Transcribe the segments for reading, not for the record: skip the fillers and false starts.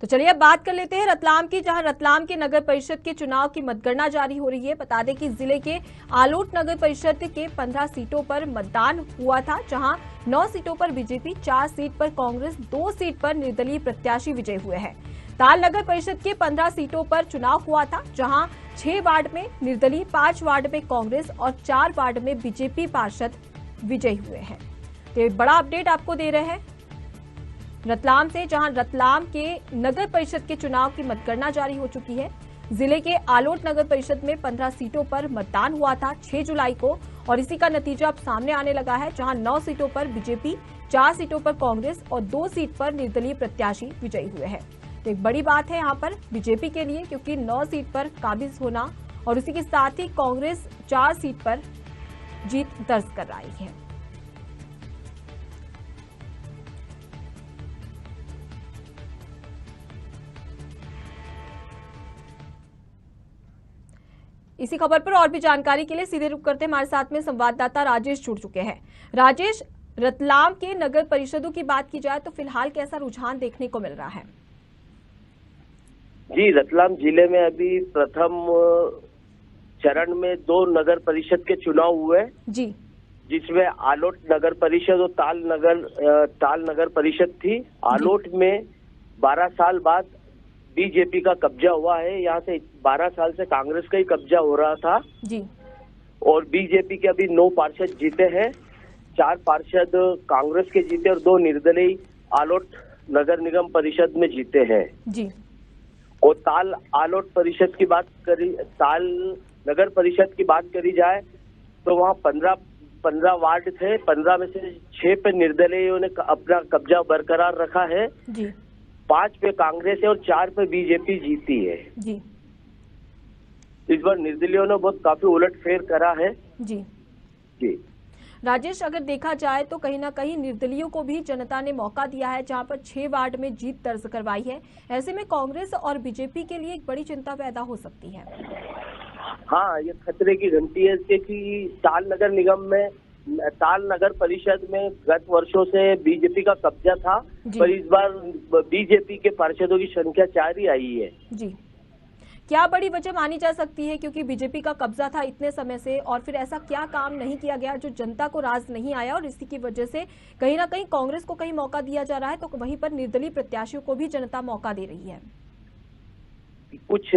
तो चलिए अब बात कर लेते हैं रतलाम की, जहां रतलाम के नगर परिषद के चुनाव की मतगणना जारी हो रही है। बता दें कि जिले के आलोट नगर परिषद के 15 सीटों पर मतदान हुआ था, जहां 9 सीटों पर बीजेपी, 4 सीट पर कांग्रेस, 2 सीट पर निर्दलीय प्रत्याशी विजयी हुए हैं। ताल नगर परिषद के 15 सीटों पर चुनाव हुआ था, जहां 6 वार्ड में निर्दलीय, 5 वार्ड में कांग्रेस और 4 वार्ड में बीजेपी पार्षद विजयी हुए हैं। तो बड़ा अपडेट आपको दे रहे हैं रतलाम से, जहां रतलाम के नगर परिषद के चुनाव की मतगणना जारी हो चुकी है। जिले के आलोट नगर परिषद में 15 सीटों पर मतदान हुआ था 6 जुलाई को, और इसी का नतीजा अब सामने आने लगा है, जहां 9 सीटों पर बीजेपी, 4 सीटों पर कांग्रेस और 2 सीट पर निर्दलीय प्रत्याशी विजयी हुए हैं। तो एक बड़ी बात है यहां पर बीजेपी के लिए, क्योंकि 9 सीट पर काबिज होना और उसी के साथ ही कांग्रेस 4 सीट पर जीत दर्ज कर रही है। इसी खबर पर और भी जानकारी के लिए सीधे रुक करते हमारे साथ में संवाददाता राजेश जुड़ चुके हैं। राजेश, रतलाम के नगर परिषदों की बात की जाए तो फिलहाल कैसा रुझान देखने को मिल रहा है? जी, रतलाम जिले में अभी प्रथम चरण में 2 नगर परिषद के चुनाव हुए जी, जिसमें आलोट नगर परिषद और ताल नगर परिषद थी। आलोट में 12 साल बाद बीजेपी का कब्जा हुआ है। यहाँ से 12 साल से कांग्रेस का ही कब्जा हो रहा था जी, और बीजेपी के अभी 9 पार्षद जीते हैं, 4 पार्षद कांग्रेस के जीते और 2 निर्दलीय आलोट नगर निगम परिषद में जीते हैं जी। और ताल नगर परिषद की बात करी जाए तो वहाँ 15 वार्ड थे, 15 में से 6 पे निर्दलीयों ने अपना कब्जा बरकरार रखा है जी, 5 पे कांग्रेस है और 4 पे बीजेपी जीती है जी। इस बार निर्दलीयों ने काफी उलटफेर करा है जी जी। राजेश, अगर देखा जाए तो कहीं ना कहीं निर्दलीयों को भी जनता ने मौका दिया है, जहां पर 6 वार्ड में जीत दर्ज करवाई है। ऐसे में कांग्रेस और बीजेपी के लिए एक बड़ी चिंता पैदा हो सकती है। हाँ, ये खतरे की घंटी है कि ताल नगर परिषद में गत वर्षों से बीजेपी का कब्जा था, पर इस बार बीजेपी के पार्षदों की संख्या 4 ही आई है जी। क्या बड़ी वजह मानी जा सकती है, क्योंकि बीजेपी का कब्जा था इतने समय से, और फिर ऐसा क्या काम नहीं किया गया जो जनता को राज नहीं आया, और इसी की वजह से कहीं ना कहीं कांग्रेस को कहीं मौका दिया जा रहा है तो वहीं पर निर्दलीय प्रत्याशियों को भी जनता मौका दे रही है? कुछ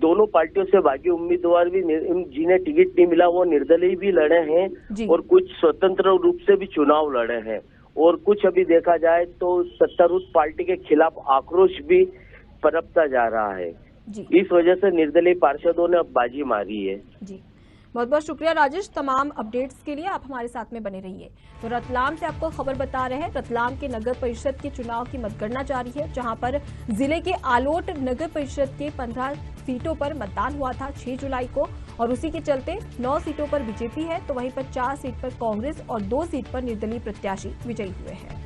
दोनों पार्टियों से बागी उम्मीदवार भी जिन्हें टिकट नहीं मिला वो निर्दलीय भी लड़े हैं, और कुछ स्वतंत्र रूप से भी चुनाव लड़े हैं, और कुछ अभी देखा जाए तो सत्तारूढ़ पार्टी के खिलाफ आक्रोश भी पनपता जा रहा है जी। इस वजह से निर्दलीय पार्षदों ने अब बाजी मारी है जी। बहुत बहुत शुक्रिया राजेश, तमाम अपडेट्स के लिए आप हमारे साथ में बने रहिए। तो रतलाम से आपको खबर बता रहे हैं, रतलाम के नगर परिषद के चुनाव की मतगणना जारी है, जहां पर जिले के आलोट नगर परिषद के 15 सीटों पर मतदान हुआ था 6 जुलाई को, और उसी के चलते 9 सीटों पर बीजेपी है, तो वहीं पर 4 सीट पर कांग्रेस और 2 सीट पर निर्दलीय प्रत्याशी विजयी हुए हैं।